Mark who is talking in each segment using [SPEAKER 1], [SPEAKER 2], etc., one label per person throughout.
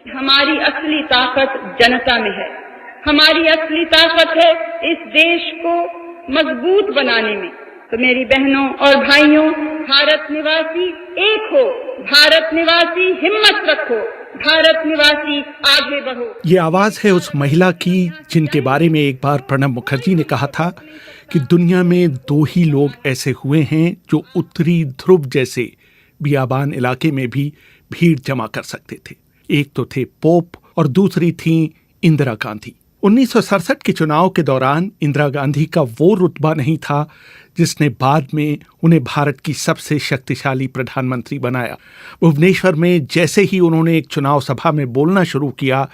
[SPEAKER 1] हमारी असली ताकत जनता में है। हमारी असली ताकत है इस देश को मजबूत बनाने में। तो मेरी बहनों और भाइयों, भारत निवासी एक हो, भारत निवासी हिम्मत रखो, भारत निवासी आगे बढ़ो।
[SPEAKER 2] ये आवाज है उस महिला की जिनके बारे में एक बार प्रणब मुखर्जी ने कहा था कि दुनिया में 2 ही लोग ऐसे हुए हैं जो उत्तरी ध्रुव जैसे बियाबान इलाके में भी भीड़ जमा कर सकते थे। एक तो थे पोप और दूसरी थी इंदिरा गांधी। 1967 के चुनाव के दौरान इंदिरा गांधी का वो रुतबा नहीं था जिसने बाद में उन्हें भारत की सबसे शक्तिशाली प्रधानमंत्री बनाया। भुवनेश्वर में जैसे ही उन्होंने एक चुनाव सभा में बोलना शुरू किया,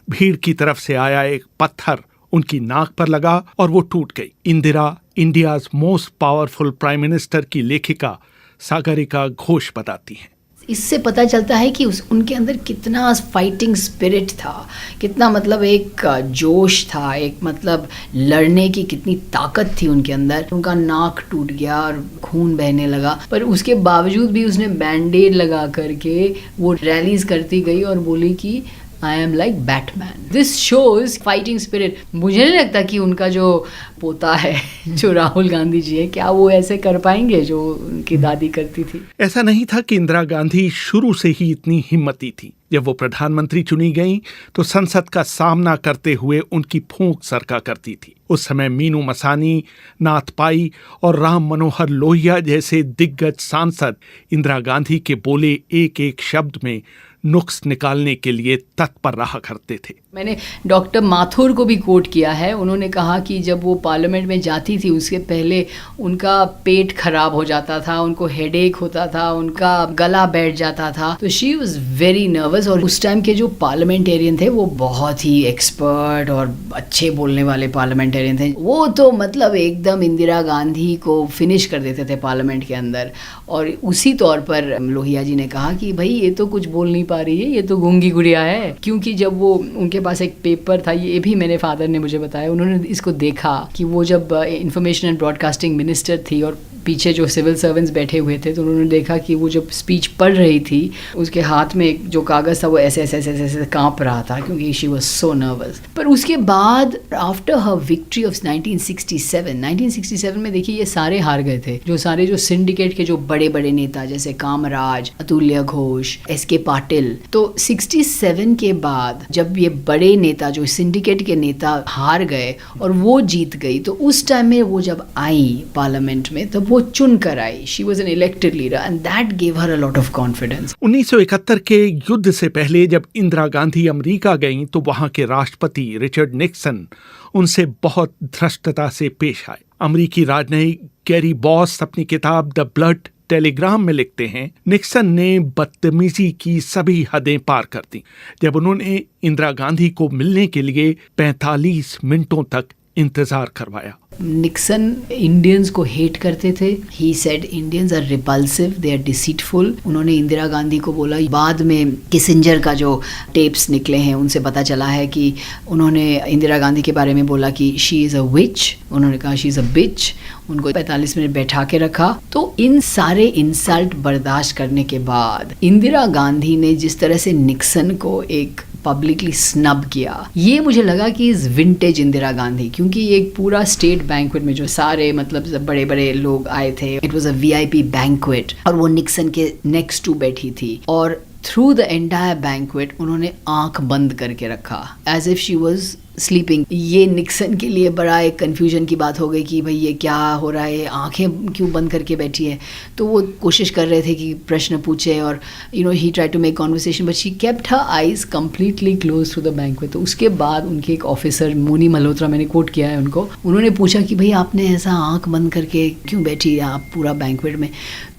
[SPEAKER 2] भीड़ की तरफ से आया एक पत्थर उनकी नाक पर लगा और वो टूट गई। Indira India's most powerful prime minister की लेखिका सागरिका घोष बताती हैं।
[SPEAKER 3] इससे पता चलता है कि उनके अंदर कितना फाइटिंग स्पिरिट था, कितना मतलब एक जोश था, एक मतलब लड़ने की कितनी ताकत थी उनके अंदर। उनका नाक टूट गया और खून बहने लगा, पर उसके बावजूद भी उसने बैंडेड लगा करके वो रैलीज करती गई और बोली कि I am like Batman. This shows fighting spirit. मुझे नहीं लगता कि उनका जो पोता है जो राहुल गांधी जी है, क्या वो ऐसे कर पाएंगे जो उनकी दादी करती थी।
[SPEAKER 2] ऐसा नहीं था कि इंदिरा गांधी शुरू से ही इतनी हिम्मती थी। जब वो प्रधानमंत्री चुनी गईं तो संसद का सामना करते हुए उनकी फूंक सरका करती थी। उस समय मीनू मसानी, नाथ पाई और राम मनोहर लोहिया जैसे दिग्गज सांसद इंदिरा गांधी के बोले एक एक शब्द में नुक्स निकालने के लिए तत्पर रहा करते थे।
[SPEAKER 3] मैंने डॉक्टर माथुर को भी कोट किया है। उन्होंने कहा कि जब वो पार्लियामेंट में जाती थी उसके पहले उनका पेट खराब हो जाता था, उनको हेडेक होता था, उनका गला बैठ जाता था, तो शी वाज वेरी नर्वस। और उस टाइम के जो पार्लियामेंटेरियन थे वो बहुत ही एक्सपर्ट और अच्छे बोलने वाले पार्लियामेंटेरियन थे। वो तो मतलब एकदम इंदिरा गांधी को फिनिश कर देते थे पार्लियामेंट के अंदर। और उसी तौर पर लोहिया जी ने कहा कि भाई ये तो कुछ बोल नहीं पा रही है, ये तो गूंगी गुड़िया है। क्योंकि जब वो उनके पास एक पेपर था, ये भी मेरे फादर ने मुझे बताया, उन्होंने इसको देखा कि वो जब इंफॉर्मेशन एंड ब्रॉडकास्टिंग मिनिस्टर थी और पीछे जो सिविल सर्वेंट्स बैठे हुए थे, तो उन्होंने देखा कि वो जब स्पीच पढ़ रही थी उसके हाथ में जो कागज़ था वो ऐसे ऐसे ऐसे ऐसे कांप रहा था क्योंकि शी वाज सो नर्वस। पर उसके बाद आफ्टर हर विक्ट्री ऑफ 1967 में देखिए ये सारे हार गए थे, जो सिंडिकेट के जो बड़े बड़े नेता जैसे कामराज, अतुल्य घोष, एस.के. पाटिल। तो 67 के बाद जब ये बड़े नेता जो सिंडिकेट के नेता हार गए और वो जीत गई, तो उस टाइम में वो जब आई पार्लियामेंट में तब वो चुन कर आई। She was an elected leader and that gave her a lot of confidence.
[SPEAKER 2] 1971 के युद्ध से पहले जब इंदिरा गांधी अमेरिका गईं तो वहां के राष्ट्रपति रिचर्ड निक्सन उनसे बहुत धृष्टता से पेश आए। अमेरिकी राजनयिक गैरी बॉस अपनी किताब द ब्लड टेलीग्राम में लिखते हैं, निक्सन ने बदतमीजी की सभी हदें पार कर दी जब उन्होंने इंदिरा गांधी को मिलने के लिए 45 मिनटों तक इंतजार करवाया।
[SPEAKER 3] निक्सन इंडियंस को हेट करते थे। He said Indians are repulsive, they are deceitful. उन्होंने इंदिरा गांधी को बोला, बाद में किसिंजर का जो टेप्स निकले हैं उनसे पता चला है कि उन्होंने इंदिरा गांधी के बारे में बोला कि शी इज़ अ विच, उन्होंने कहा शी इज़ अ बिच। उनको 45 मिनट बैठा के रखा। तो इन सारे इंसल्ट बर्दाश्त करने के बाद इंदिरा गांधी ने जिस तरह से निक्सन को एक पब्लिकली स्नब किया, ये मुझे लगा कि इज विंटेज इंदिरा गांधी। क्योंकि एक पूरा स्टेट बैंक्वेट में जो सारे मतलब बड़े बड़े लोग आए थे, it was a VIP banquet, और वो निक्सन के नेक्स्ट टू बैठी थी और थ्रू द एंटायर बैंक्वेट उन्होंने आंख बंद करके रखा as if she was sleeping. ये निक्सन के लिए बड़ा एक कन्फ्यूजन की बात हो गई कि भाई ये क्या हो रहा है, आंखें क्यों बंद करके बैठी है। तो वो कोशिश कर रहे थे कि प्रश्न पूछे और he try to make conversation but she kept her eyes completely close to the banquet. तो उसके बाद उनके एक ऑफिसर मोनी मल्होत्रा, मैंने कोट किया है उनको, उन्होंने पूछा कि भाई आपने ऐसा आंख बंद करके क्यों बैठी है आप पूरा बैंक्वेट में।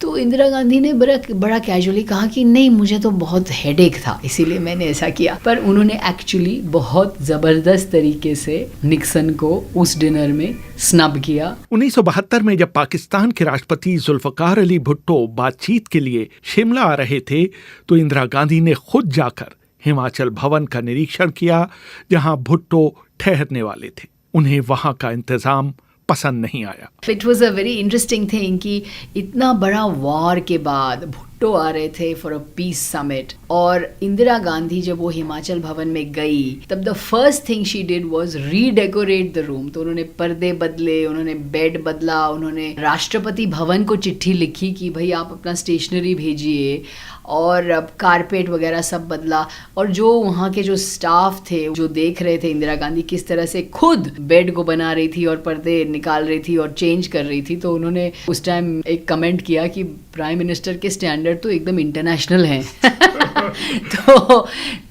[SPEAKER 3] तो इंदिरा गांधी ने बड़ा कैजुअली कहा कि नहीं, मुझे तो बहुत हेडेक था इसीलिए मैंने ऐसा किया। पर उन्होंने एक्चुअली बहुत ज़बरदस्त तरीके से निक्सन को उस डिनर में स्नब किया।
[SPEAKER 2] 1972 में जब पाकिस्तान के राष्ट्रपति जुल्फकार अली भुट्टो बातचीत के लिए शिमला आ रहे थे तो इंदिरा गांधी ने खुद जाकर हिमाचल भवन का निरीक्षण किया जहां भुट्टो ठहरने वाले थे। उन्हें वहां का इंतजाम पसंद नहीं आया।
[SPEAKER 3] It was a very interesting thing कि इतना बड़ा वॉर के बाद भुट्टो आ रहे थे फॉर अ पीस समिट, और इंदिरा गांधी जब वो हिमाचल भवन में गई तब the first thing she did was redecorate the room. तो उन्होंने पर्दे बदले, उन्होंने बेड बदला, उन्होंने राष्ट्रपति भवन को चिट्ठी लिखी कि भाई आप अपना स्टेशनरी भेजिए, और अब कारपेट वगैरह सब बदला। और जो वहाँ के जो स्टाफ थे जो देख रहे थे इंदिरा गांधी किस तरह से खुद बेड को बना रही थी और पर्दे निकाल रही थी और चेंज कर रही थी, तो उन्होंने उस टाइम एक कमेंट किया कि प्राइम मिनिस्टर के स्टैंडर्ड तो एकदम इंटरनेशनल हैं।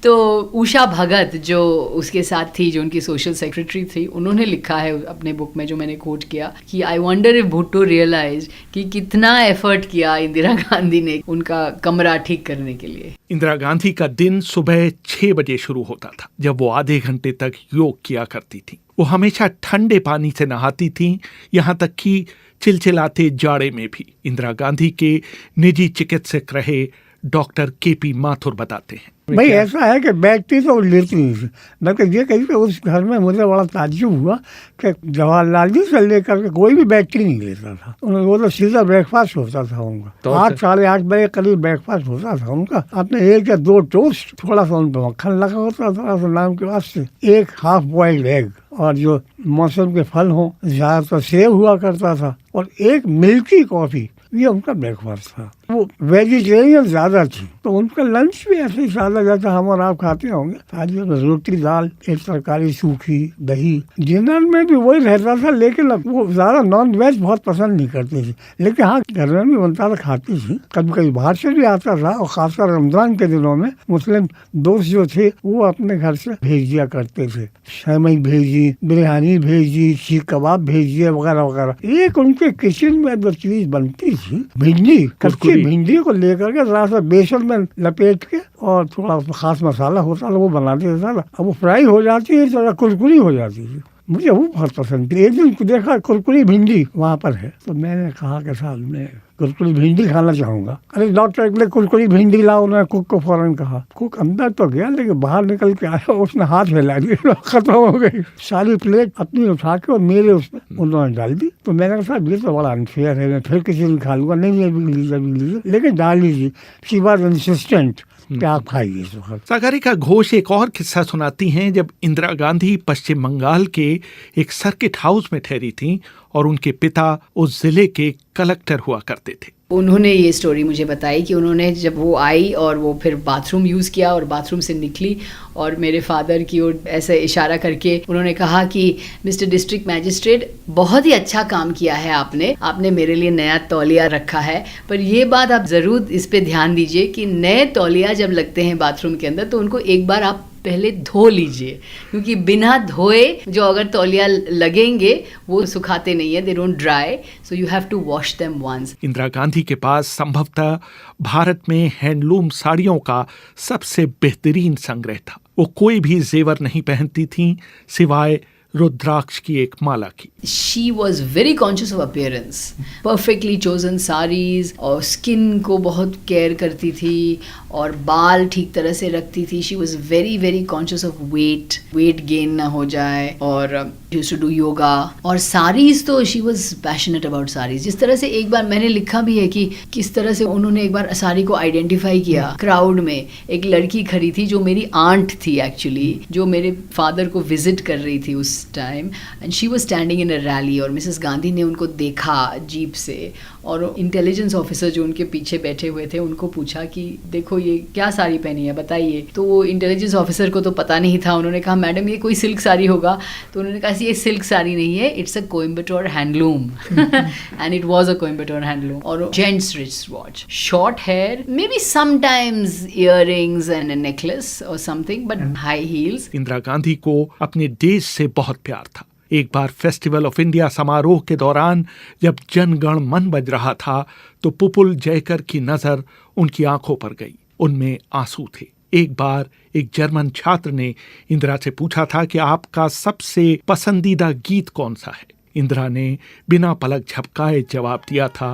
[SPEAKER 3] तो उषा भगत जो उसके साथ थी, जो उनकी सोशल सेक्रेटरी थी, उन्होंने लिखा है अपने बुक में जो मैंने कोट किया कि I wonder if Bhutto realize कि कितना एफर्ट किया इंदिरा गांधी ने उनका कमरा ठीक करने के लिए।
[SPEAKER 2] इंदिरा गांधी का दिन सुबह 6 बजे शुरू होता था, जब वो आधे घंटे तक योग किया करती थी। वो हमेशा ठंडे पानी से नहाती थी, यहाँ तक कि चिलचिलाते जाड़े में भी। इंदिरा गांधी के निजी चिकित्सक रहे डॉक्टर केपी माथुर बताते हैं,
[SPEAKER 4] भाई ऐसा है कि बैठती तो लेती नहीं थी। मतलब ये कही कि उस घर में मुझे बड़ा ताज्जुब हुआ कि जवाहरलाल जी से लेकर के कोई भी बैटरी नहीं लेता था। वो तो सीधा ब्रेकफास्ट होता था उनका, तो 8 साढ़े 8 बजे करीब ब्रेकफास्ट होता था उनका। आपने 1 या 2 टोस्ट, थोड़ा सा उन पर मक्खन लगा होता, थोड़ा सा नाम के वास्ते, 1 हाफ बॉइल्ड एग, और जो मौसम के फल हों, ज़्यादातर सेब हुआ करता था, और 1 मिल्की कॉफ़ी। ये उनका ब्रेकफास्ट था। वो वेजिटेरियन ज़्यादा थी, तो उनका लंच भी ऐसे ही सादा जैसा हम और आप खाते होंगे। आज रोटी, दाल, एक तरकारी सूखी, दही। डिनर में भी वही रहता था, लेकिन वो ज़्यादा नॉन वेज बहुत पसंद नहीं करती थी। लेकिन हाँ, घर में भी बनता था, खाती थी। कभी कभी बाहर से भी आता था, और खासकर रमजान के दिनों में मुस्लिम दोस्त जो थे वो अपने घर से भेज दिया करते थे। सेवई भेजी, बिरयानी भेजी, सीख कबाब भेजिए, वगैरह वगैरह। एक उनके किचन में जो चीज़ बनती थी, भिंडी, कच्ची भिंडी को लेकर के जरा सा बेसन में लपेट के, और थोड़ा खास मसाला होता था वो बनाते थे। अब वो फ्राई हो जाती है, थोड़ा कुरकुरी हो जाती थी। मुझे वो बहुत पसंद थी। एक दिन देखा कुरकुरी भिंडी वहाँ पर है, तो मैंने कहा कि साहब मैं कुरकुरी भिंडी खाना चाहूँगा। अरे डॉक्टर एक कुरकुरी भिंडी लाओ, उन्होंने कुक को फौरन कहा। कुक अंदर तो गया, लेकिन बाहर निकल के आया, उसने हाथ हिला दिया, खत्म हो गई। सारी प्लेट अपनी उठा के और मेरे उसमें उन्होंने डाल दी। तो मैंने कहा साहब ये तो बड़ा अनफेयर है, मैं फिर किसी दिन खा लूँगा। नहीं अभी लीजिए, लेकिन डाल लीजिए। शी वॉज इंसिस्टेंट कि आप खाइए।
[SPEAKER 2] सागरिका घोष एक और किस्सा सुनाती हैं, जब इंदिरा गांधी पश्चिम बंगाल के एक सर्किट हाउस में ठहरी थीं और उनके पिता उस जिले के कलेक्टर हुआ करते थे।
[SPEAKER 3] उन्होंने ये स्टोरी मुझे बताई कि उन्होंने जब वो आई और वो फिर बाथरूम यूज़ किया और बाथरूम से निकली, और मेरे फादर की ओर ऐसे इशारा करके उन्होंने कहा कि मिस्टर डिस्ट्रिक्ट मैजिस्ट्रेट, बहुत ही अच्छा काम किया है आपने मेरे लिए नया तौलिया रखा है, पर ये बात आप ज़रूर इस पे ध्यान दीजिए कि नए तौलिया जब लगते हैं बाथरूम के अंदर तो उनको एक बार आप पहले धो लीजिए, क्योंकि बिना धोए जो अगर तौलिया लगेंगे वो सुखाते नहीं है, they don't dry, so you have to wash them once.
[SPEAKER 2] Indira Gandhi के पास संभवतः भारत में हैंडलूम साड़ियों का सबसे बेहतरीन संग्रह था। वो कोई भी जेवर नहीं पहनती थीं सिवाय रुद्राक्ष की एक माला की।
[SPEAKER 3] She was very conscious of appearance, perfectly chosen sarees, और स्किन को बहुत केयर करती थी और बाल ठीक तरह से रखती थी। She was very very conscious of weight gain ना हो जाए, और used to do yoga। और साड़ीज तो she was passionate about sarees। जिस तरह से एक बार मैंने लिखा भी है कि किस तरह से उन्होंने एक बार साड़ी को आइडेंटिफाई किया। क्राउड में एक लड़की खड़ी थी जो मेरी आंट थी एक्चुअली, जो मेरे फादर को विजिट कर रही थी उस time, and she was standing in a rally, और मिसेस गांधी ने उनको देखा जीप से, और इंटेलिजेंस ऑफिसर जो उनके पीछे बैठे हुए थे उनको पूछा कि देखो ये क्या साड़ी पहनी है बताइए। तो वो इंटेलिजेंस ऑफिसर को तो पता नहीं था, उन्होंने कहा मैडम ये कोई सिल्क साड़ी होगा। तो उन्होंने कहा ये सिल्क साड़ी नहीं है, it's a Coimbatore handloom, and it was a Coimbatore handloom. और gents wrist watch, short hair, maybe sometimes earrings and a necklace और something, but high heels.
[SPEAKER 2] Indira Gandhi को अपने देश से बहुत प्यार था। एक बार फेस्टिवल ऑफ इंडिया समारोह के दौरान जब जन गण मन बज रहा था तो पुपुल जयकर की नजर उनकी आंखों पर गई। उनमें आंसू थे। एक बार एक जर्मन छात्र ने इंदिरा से पूछा था कि आपका सबसे पसंदीदा गीत कौन सा है। इंदिरा ने बिना पलक झपकाए जवाब दिया था,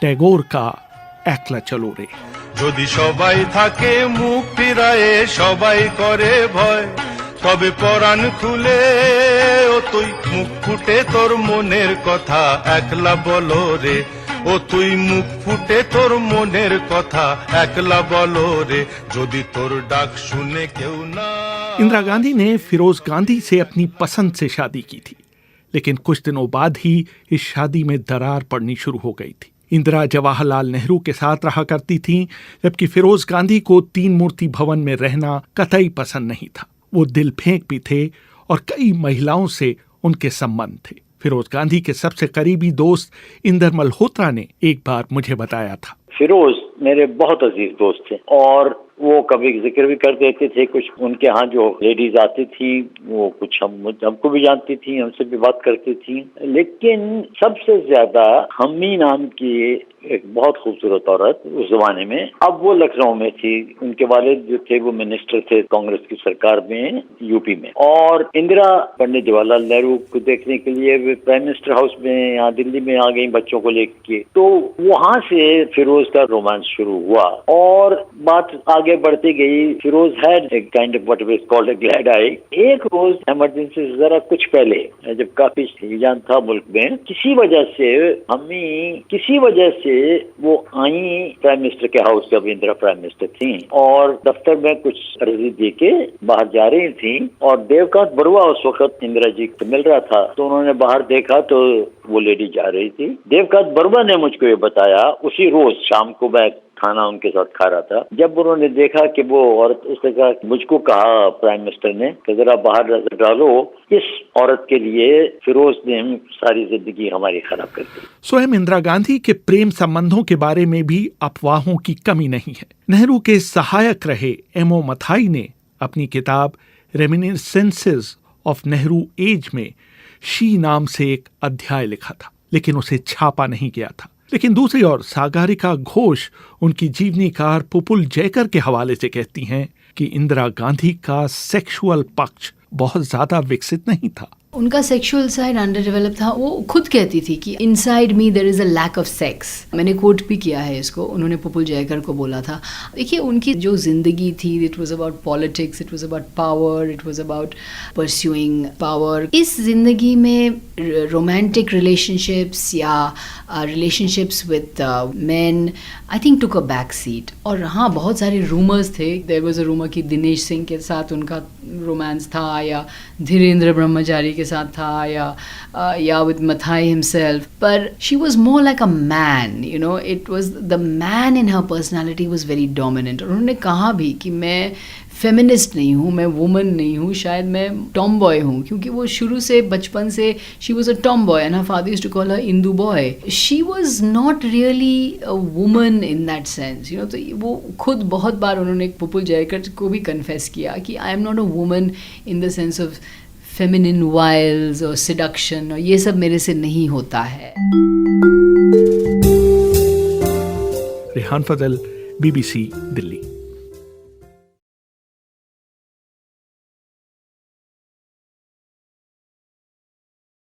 [SPEAKER 2] टैगोर का একলা চলো রে।
[SPEAKER 5] যদি সবাই থাকে মুখ ফিরায়ে সবাই করে ভয়, তবে পরাণ খুলে ও তুই মুখ ফুটে তোর মনের কথা একলা বলো রে। ও তুই মুখ ফুটে তোর মনের কথা একলা বলো রে যদি তোর ডাক শুনে কেউ না।
[SPEAKER 2] इंदिरा गांधी ने फिरोज गांधी से अपनी पसंद से शादी की थी, लेकिन कुछ दिनों बाद ही इस शादी में दरार पड़नी शुरू हो गई थी। इंदिरा जवाहरलाल नेहरू के साथ रहा करती थीं, जबकि फिरोज गांधी को तीन मूर्ति भवन में रहना कतई पसंद नहीं था। वो दिल फेंक भी थे और कई महिलाओं से उनके संबंध थे। फिरोज गांधी के सबसे करीबी दोस्त इंदर मल्होत्रा ने एक बार मुझे बताया था,
[SPEAKER 6] फिरोज मेरे बहुत अजीज दोस्त थे और वो कभी जिक्र भी कर देते थे। कुछ उनके यहाँ जो लेडीज आती थी वो कुछ हमको भी जानती थी, हमसे भी बात करती थी, लेकिन सबसे ज्यादा हम्मी नाम की एक बहुत खूबसूरत औरत उस जमाने में, अब वो लखनऊ में थी। उनके वालिद जो थे वो मिनिस्टर थे कांग्रेस की सरकार में यूपी में, और इंदिरा पंडित जवाहरलाल नेहरू को देखने के लिए वे प्राइम मिनिस्टर हाउस में यहाँ दिल्ली में आ गई बच्चों को लेके। तो वहाँ से फिरोज का रोमांस शुरू हुआ और बात आगे बढ़ती गई। फिरोज हैड एक kind of what is called a glad I. एक रोज इमरजेंसी से जरा कुछ पहले जब काफी हिजान था मुल्क में, किसी वजह से वो आई प्राइम मिनिस्टर के हाउस, जब इंदिरा प्राइम मिनिस्टर थी, और दफ्तर में कुछ अर्जी दे के बाहर जा रही थी और देवकांत बरुआ उस वक्त इंदिरा जी को मिल रहा था। तो उन्होंने बाहर देखा तो वो लेडी जा रही थी। देवकांत बरुआ ने मुझको ये बताया, उसी रोज शाम को मैं खाना उनके साथ खा रहा था, जब उन्होंने देखा कि वो औरत, उसने कहा, मुझको कहा प्राइम मिनिस्टर ने कि जरा बाहर नजर डालो, इस औरत के लिए फिरोज ने सारी जिंदगी हमारी खराब कर दी।
[SPEAKER 2] स्वयं इंदिरा गांधी के प्रेम संबंधों के बारे में भी अफवाहों की कमी नहीं है। नेहरू के सहायक रहे एमओ मथाई ने अपनी किताब रेमिनिसेंसेस ऑफ नेहरू एज में शी नाम से एक अध्याय लिखा था, लेकिन उसे छापा नहीं गया था। लेकिन दूसरी ओर सागरिका घोष उनकी जीवनीकार पुपुल जयकर के हवाले से कहती हैं कि इंदिरा गांधी का सेक्सुअल पक्ष बहुत ज्यादा विकसित नहीं था।
[SPEAKER 3] उनका सेक्सुअल साइड अंडर डेवलप था। वो खुद कहती थी कि inside me there is a lack of sex. मैंने कोट भी किया है इसको, उन्होंने पुपुल जयकर को बोला था। देखिए, उनकी जो जिंदगी थी, it was about politics, it was about power, it was about pursuing power. इस जिंदगी में रोमांटिक रिलेशनशिप्स या relationships with main I think took a back seat. और हाँ, बहुत सारे रूमर्स थे। देयर वाज अ रूमर कि दिनेश सिंह के साथ उनका रोमांस था, या धीरेन्द्र ब्रह्मचारी के साथ था, या विद मथाई हिमसेल्फ। पर she was more like a man, you know, it was the man in her personality was very dominant. और उन्होंने कहा भी कि मैं फेमिनिस्ट नहीं हूँ, मैं वुमन नहीं हूँ, शायद मैं टॉम बॉय हूँ, क्योंकि वो शुरू से बचपन से she was a tomboy and her father used to call her Indu boy. She was not really a woman in that sense, you know. तो वो खुद बहुत बार उन्होंने पुपुल जयकर को भी कन्फेस किया कि I am not a woman in the sense of feminine wiles और सिडक्शन, और ये सब मेरे से नहीं होता है।
[SPEAKER 2] रेहान फजल, BBC दिल्ली।